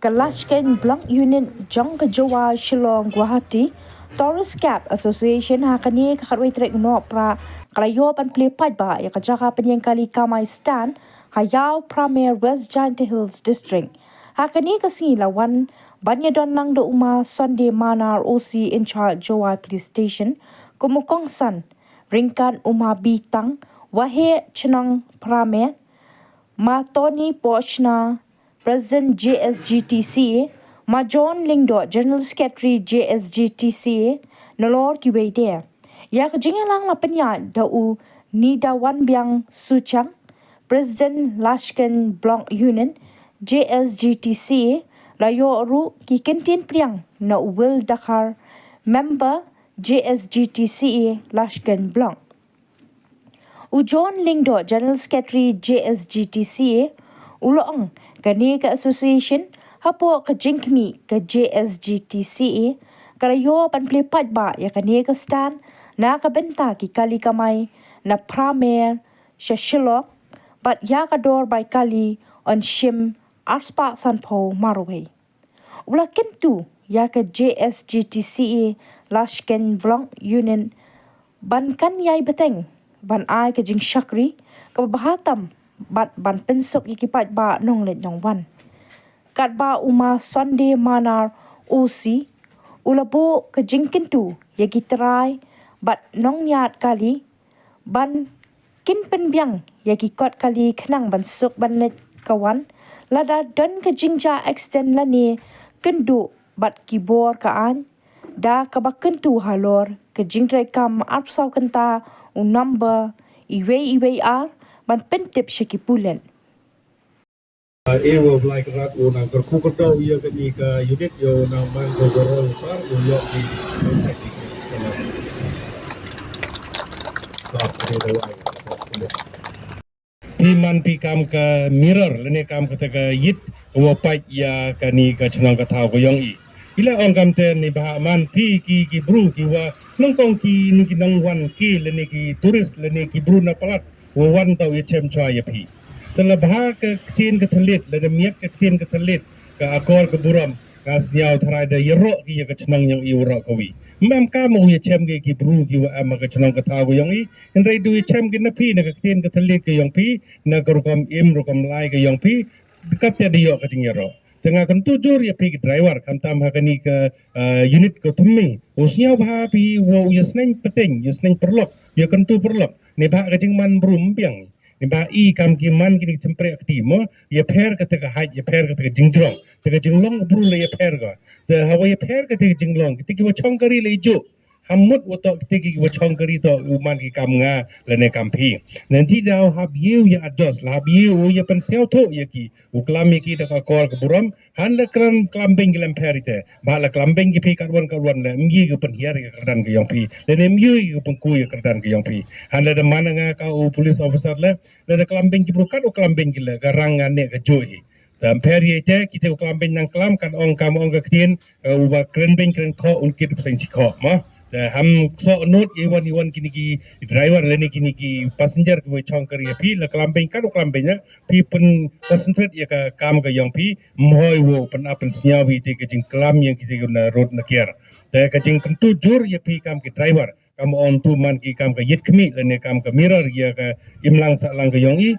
Kalashken Blanc Unit Jong Kajawa Shillong Guwahati Taurus Cap Association hakani kakarway trek no pra kalayo pan plepad ba ya kajaka penyang kali kamay stan Hayao Premier West Giant Hills District hakani kasi lawan banyadon lang do uma Sunday Manar OC in charge Jawa Police Station kumukong san ringkan uma bitang wahe chenang Premier Ma Tony Pochna President JSGTC, Ma John Lingdo, General Secretary JSGTC, Nolor Kiwede. Yak jingalang la penya dau ni dawan biang suchang, President Lashken Blanc Union, JSGTC, layo ru ki kentin priang na Will Dakar, member JSGTC Lashken Blanc. John Lingdo, General Secretary JSGTC, uloong kani ka association hapo ka jingkmi ka JSGTC karayo panplepat ba ya kani ka stan na kabenta ki kali kamay na pramer siya shilo but ya kador by kali on shim arspa sanpo marway ula kentu ya ka JSGTC Lashken Blanc Union ban kan yai beteng ban ai ka jing shakri ka bahatam bat ban pensok ikipat ba nong let nong wan kat ba uma Sunday Manar OC ulabo ke jingkin tu ya gitrai bat nong yat kali ban kin penbiang ya gikot kali kenang ban sok ban let kawan lada don ke jingja extend lani kendu bat kibor kaan da kabaken tu halor ke jingtrai kam arpsau kenta number iwe ban pentip syakipulan. Ewo like rat una kerkukoto ia kini ke unit yo naman gogoro par yo di Piman pikam ke mirror lene kam kata ke yit wapai ya kani ke cenang ke tau ko yong i. Bila orang kam ten ni bahaman pi ki bru ki wa nongkong ki ni ki nongwan ki lene ki turis lene ki bru na palat wan tau ye chem chwa ye pi. Selebah ke tin ke telit le miak ke tin ke telit ke akor ke buram ka siau tharai de yerok ki ye ke cenang yang i urok kawi. Mam ka mo ye chem ki bru ki wa ama ke cenang ke tau ko yong i. Ndai du ye chem ki na pi na ke tin ke telit ke yong pi na ke rukam im rukam lai ke yong pi dekat ya de yo ke ting yerok. Tengah kan tujur ya pi driver kam tam hakani ke unit ke tumi usnya bah pi wo yesneng peteng yesneng perlok ya kan tu perlok ne bah ke jingman brum piang ne bah I kam ki man ki cempre akti mo ya pher ke te haj ya pher ke te jingjong te jinglong bru le ya pher ga te hawa ya pher ke te jinglong ki wo chong kari le jo hamut wo to ki wo chong kari to uman ki kam nga le ne kam pi nanti dau hab yu ya adjust la hab yu ya pen sel to ya ki uklam ki ta kor ke buram han le kran klambing lem perite ba la klambing ki pi karwan le mgi ke pen hiar ke kerdan ke yong pi le ne mgi ke pen ku ke kerdan ke yong pi han le de mana nga ka u police officer le klambing ki brukat u klambing ki le garang ne ke joi dan peri te kita u klambing nang klam kan ong kam ong ke tin u ba krenbing kren ko un kit peseng si ko ma ham so note iwan kini ki driver leni kini ki passenger ko chong kari pi la klambing kan klambing nya pi pen concentrate ya ka kam ka yang pi moi wo pen apen snyawi te ke jing klam yang kita na road na kier te ka jing pentu jur ya pi kam ki driver kam on tu man ki kam ka yit kmi leni kam ka mirror ya ka imlang sa lang ka yang i